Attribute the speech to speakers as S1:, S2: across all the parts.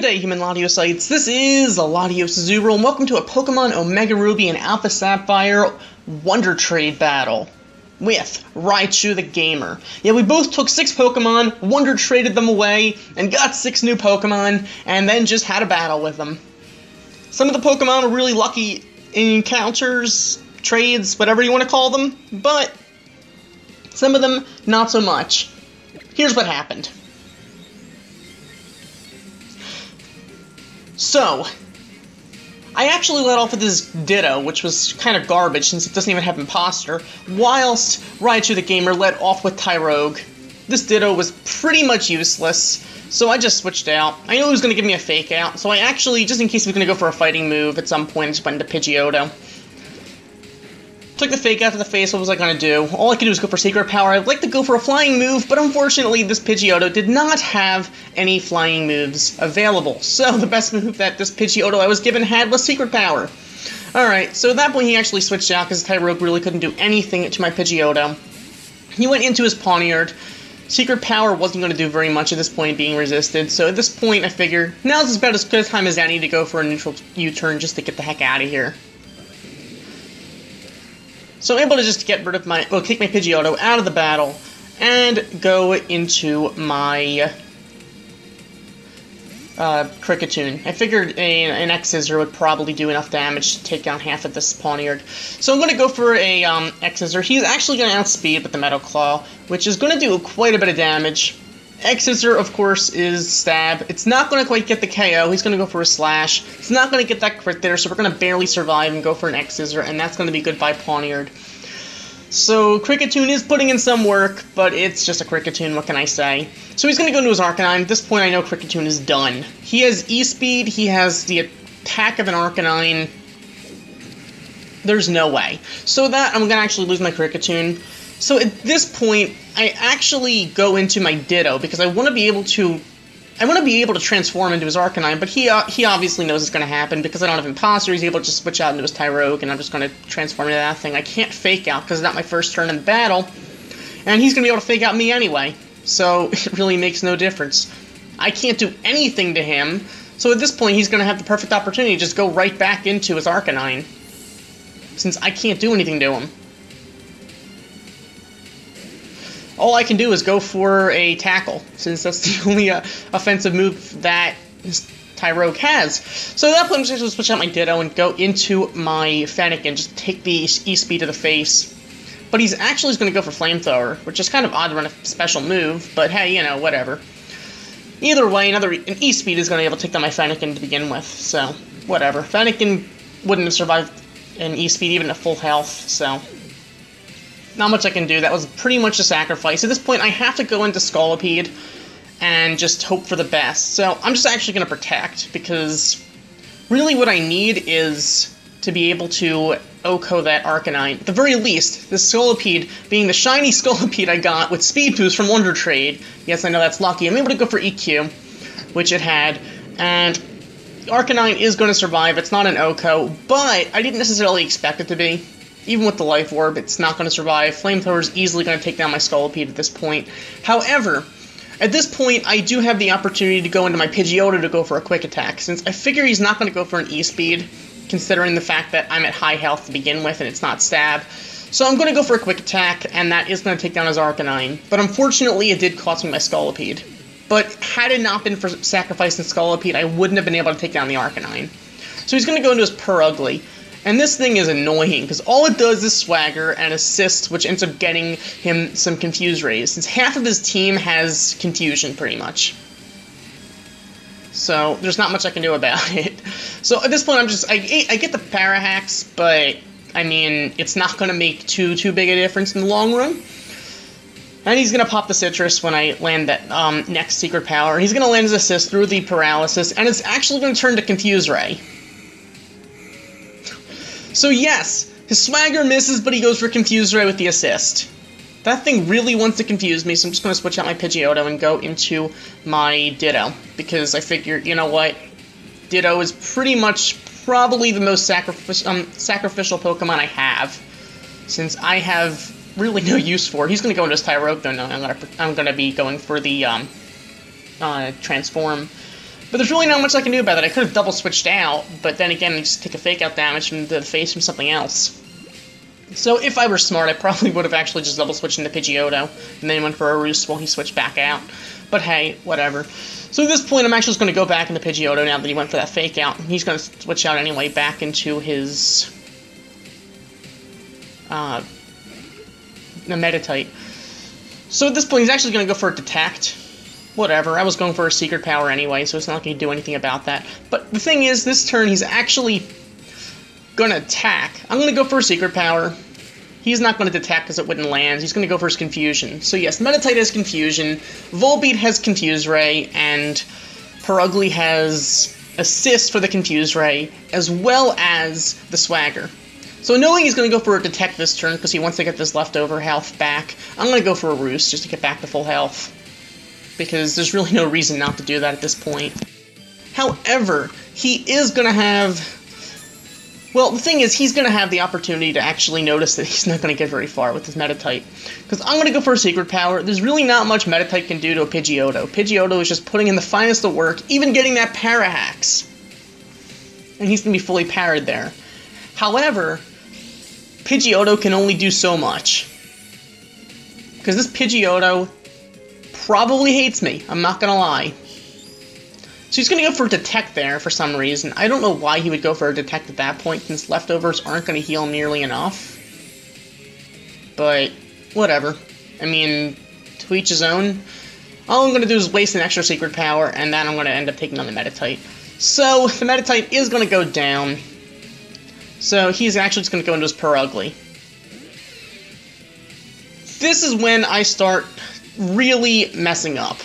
S1: Good day, human Latiosites. This is Latios Zero, and welcome to a Pokemon Omega Ruby and Alpha Sapphire Wonder Trade battle with RaichutheGamer. Yeah, we both took 6 Pokemon, Wonder Traded them away, and got 6 new Pokemon, and then just had a battle with them. Some of the Pokemon were really lucky encounters, trades, whatever you want to call them, but some of them not so much. Here's what happened. So, I actually let off with this Ditto, which was kind of garbage since it doesn't even have Imposter, whilst RaichutheGamer let off with Tyrogue. This Ditto was pretty much useless, so I just switched out. I knew he was going to give me a Fake Out, so I actually, just in case he was going to go for a fighting move at some point, just went into Pidgeotto. Took the Fake Out to the face. What was I going to do? All I could do was go for Secret Power. I'd like to go for a Flying move, but unfortunately this Pidgeotto did not have any Flying moves available. So the best move that this Pidgeotto I was given had was Secret Power. Alright, so at that point he actually switched out because Tyrogue really couldn't do anything to my Pidgeotto. He went into his Pawniard. Secret Power wasn't going to do very much at this point, being resisted, so at this point I figured now's about as good a time as any to go for a neutral U-turn just to get the heck out of here. So I'm able to just get rid of my, well, kick my Pidgeotto out of the battle, and go into my Kricketune. I figured an X-Scissor would probably do enough damage to take down half of this Pawniard. So I'm going to go for a X-Scissor. He's actually going to outspeed with the Metal Claw, which is going to do quite a bit of damage. X-Scissor, of course, is Stab. It's not going to quite get the KO. He's going to go for a Slash. It's not going to get that crit there, so we're going to barely survive and go for an X-Scissor, and that's going to be goodbye Pawniard. So Kricketune is putting in some work, but it's just a Kricketune, what can I say? So he's going to go into his Arcanine. At this point, I know Kricketune is done. He has E-Speed. He has the attack of an Arcanine. There's no way. So that, I'm going to actually lose my Kricketune. So at this point, I actually go into my Ditto because I want to be able to transform into his Arcanine, but he obviously knows it's going to happen because I don't have Imposter. He's able to just switch out into his Tyrogue, and I'm just going to transform into that thing. I can't Fake Out because it's not my first turn in the battle, and he's going to be able to Fake Out me anyway, so it really makes no difference. I can't do anything to him, so at this point he's going to have the perfect opportunity to just go right back into his Arcanine, since I can't do anything to him. All I can do is go for a Tackle, since that's the only offensive move that Tyrogue has. So at that point, I'm just going to switch out my Ditto and go into my Fennekin, just take the E-Speed to the face. But he's actually going to go for Flamethrower, which is kind of odd to run a special move, but hey, you know, whatever. Either way, an E-Speed is going to be able to take down my Fennekin to begin with, so whatever. Fennekin wouldn't have survived an E-Speed even at full health, so not much I can do. That was pretty much a sacrifice. At this point, I have to go into Scolipede and just hope for the best. So I'm just actually going to Protect, because really what I need is to be able to OHKO that Arcanine. At the very least, the Scolipede being the shiny Scolipede I got with Speed Boost from Wonder Trade. Yes, I know that's lucky. I'm able to go for EQ, which it had, and Arcanine is going to survive. It's not an OHKO, but I didn't necessarily expect it to be. Even with the Life Orb, it's not going to survive. Flamethrower is easily going to take down my Scolipede at this point. However, at this point, I do have the opportunity to go into my Pidgeotto to go for a Quick Attack, since I figure he's not going to go for an E-Speed, considering the fact that I'm at high health to begin with and it's not Stab. So I'm going to go for a Quick Attack, and that is going to take down his Arcanine. But unfortunately, it did cost me my Scolipede. But had it not been for sacrificing Scolipede, I wouldn't have been able to take down the Arcanine. So he's going to go into his Purugly. And this thing is annoying, because all it does is Swagger and Assist, which ends up getting him some Confuse Rays, since half of his team has Confusion, pretty much. So, there's not much I can do about it. So, at this point, I get the Parahacks, but, I mean, it's not going to make too big a difference in the long run. And he's going to pop the Citrus when I land that next Secret Power. He's going to land his Assist through the Paralysis, and it's actually going to turn to Confuse Ray. So yes, his Swagger misses, but he goes for Confuse Ray with the Assist. That thing really wants to confuse me, so I'm just going to switch out my Pidgeotto and go into my Ditto. Because I figure, you know what, Ditto is pretty much probably the most sacrificial Pokemon I have. Since I have really no use for it. He's going to go into his Tyrogue, though. No, I'm going to be going for the Transform. But there's really not much I can do about it. I could have double switched out, but then again, I just take a fake out damage from the face from something else. So if I were smart, I probably would have actually just double switched into Pidgeotto, and then went for a Roost while he switched back out. But hey, whatever. So at this point, I'm actually just going to go back into Pidgeotto now that he went for that fake out. He's going to switch out anyway back into his Meditite. So at this point, he's actually going to go for a Detect. Whatever, I was going for a Secret Power anyway, so it's not going to do anything about that. But the thing is, this turn, he's actually going to attack. I'm going to go for a Secret Power. He's not going to Detect because it wouldn't land. He's going to go for his Confusion. So yes, Meditite has Confusion, Volbeat has Confuse Ray, and Perugly has Assist for the Confuse Ray, as well as the Swagger. So knowing he's going to go for a Detect this turn because he wants to get this leftover health back, I'm going to go for a Roost just to get back to full health. Because there's really no reason not to do that at this point. However, he is going to have... Well, the thing is, he's going to have the opportunity to actually notice that he's not going to get very far with his Meditite. Because I'm going to go for a Secret Power. There's really not much Meditite can do to a Pidgeotto. Pidgeotto is just putting in the finest of work, even getting that Para-Hacks. And he's going to be fully parried there. However, Pidgeotto can only do so much. Because this Pidgeotto probably hates me, I'm not going to lie. So he's going to go for a Detect there for some reason. I don't know why he would go for a Detect at that point, since leftovers aren't going to heal nearly enough. But, whatever. I mean, to each his own. All I'm going to do is waste an extra Secret Power, and then I'm going to end up taking on the Meditite. So, the Meditite is going to go down. So, he's actually just going to go into his Perugly. This is when I start really messing up.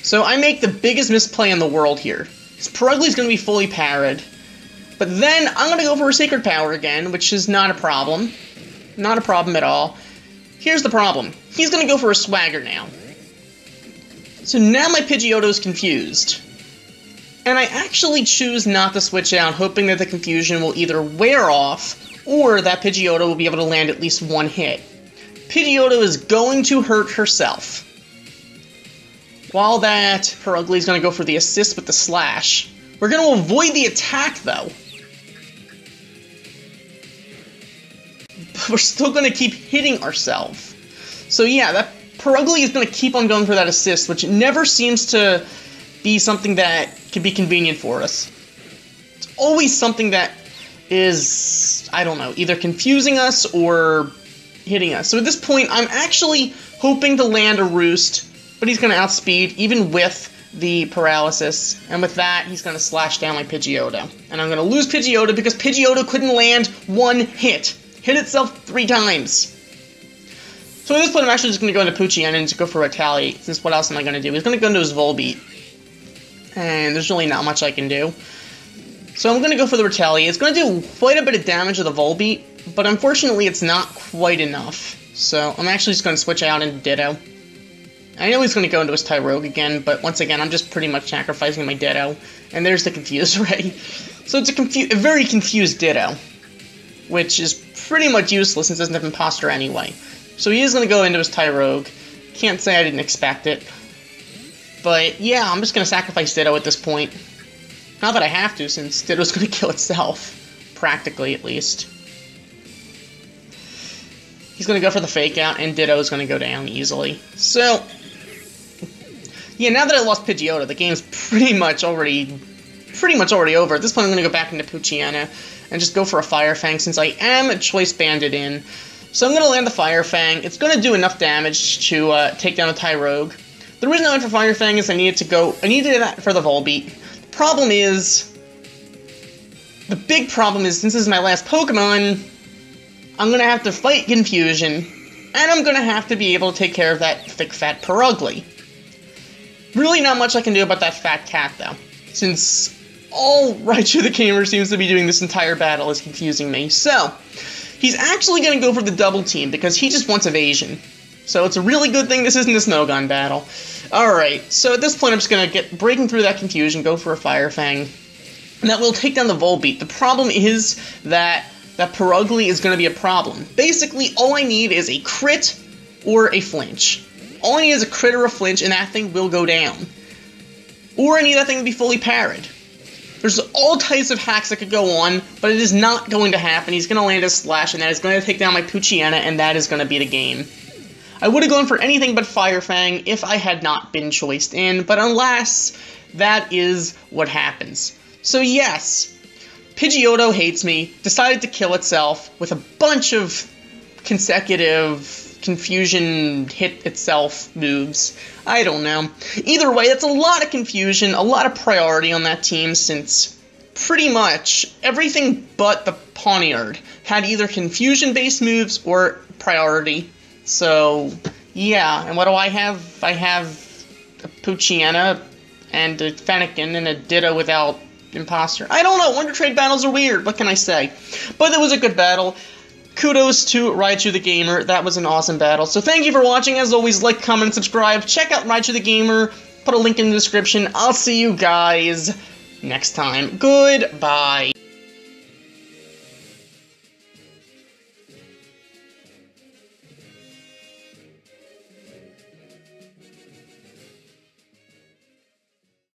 S1: So I make the biggest misplay in the world here. Perugly's going to be fully parried, but then I'm going to go for a Secret Power again, which is not a problem. Not a problem at all. Here's the problem. He's going to go for a Swagger now. So now my Pidgeotto is confused. And I actually choose not to switch out, hoping that the confusion will either wear off, or that Pidgeotto will be able to land at least one hit. Pidgeotto is going to hurt herself. While that Perugly is going to go for the assist with the slash. We're going to avoid the attack, though. But we're still going to keep hitting ourselves. So yeah, that Perugly is going to keep on going for that assist, which never seems to be something that can be convenient for us. It's always something that is, I don't know, either confusing us or hitting us. So at this point, I'm actually hoping to land a Roost, but he's going to outspeed, even with the paralysis. And with that, he's going to slash down my Pidgeotto. And I'm going to lose Pidgeotto because Pidgeotto couldn't land one hit. Hit itself 3 times. So at this point, I'm actually just going to go into Poochyena and just go for Retaliate, since what else am I going to do? He's going to go into his Volbeat. And there's really not much I can do. So I'm going to go for the Retaliate. It's going to do quite a bit of damage to the Volbeat, but unfortunately it's not quite enough. So I'm actually just going to switch out into Ditto. I know he's going to go into his Tyrogue again, but once again, I'm just pretty much sacrificing my Ditto. And there's the Confuse Ray. So it's a very confused Ditto, which is pretty much useless since it doesn't have Imposter anyway. So he is going to go into his Tyrogue. Can't say I didn't expect it. But yeah, I'm just going to sacrifice Ditto at this point. Not that I have to, since Ditto's going to kill itself. Practically, at least. He's going to go for the Fake Out, and Ditto's going to go down easily. So, yeah, now that I lost Pidgeotto, the game's pretty much already over. At this point, I'm going to go back into Poochyena and just go for a Fire Fang, since I am Choice Banded in. So I'm going to land the Fire Fang. It's going to do enough damage to take down a Tyrogue. The reason I went for Fire Fang is I needed that for the Volbeat. The big problem is, since this is my last Pokemon, I'm going to have to fight Confusion, and I'm going to have to be able to take care of that thick, fat Perugly. Really not much I can do about that fat cat, though, since all RaichutheGamer seems to be doing this entire battle is confusing me. So, he's actually going to go for the double team, because he just wants evasion. So it's a really good thing this isn't a Snow Gun battle. Alright, so at this point I'm just going to get breaking through that confusion, go for a Fire Fang, and that will take down the Volbeat. The problem is that Perugly is going to be a problem. Basically, all I need is a crit or a flinch. All I need is a crit or a flinch, and that thing will go down. or I need that thing to be fully parried. There's all types of hacks that could go on, but it is not going to happen. He's going to land a slash, and that is going to take down my Poochyena, and that is going to be the game. I would have gone for anything but Fire Fang if I had not been choiced in, but alas, that is what happens. So yes, Pidgeotto hates me, decided to kill itself with a bunch of consecutive confusion hit itself moves. I don't know. Either way, that's a lot of confusion, a lot of priority on that team, since pretty much everything but the Pawniard had either confusion-based moves or priority. So, yeah, and what do I have? I have a Poochyena and a Fennekin and a Ditto without Imposter. I don't know, Wonder Trade battles are weird, what can I say? But it was a good battle. Kudos to RaichutheGamer, that was an awesome battle. So thank you for watching, as always, like, comment, and subscribe. Check out RaichutheGamer, put a link in the description. I'll see you guys next time. Goodbye.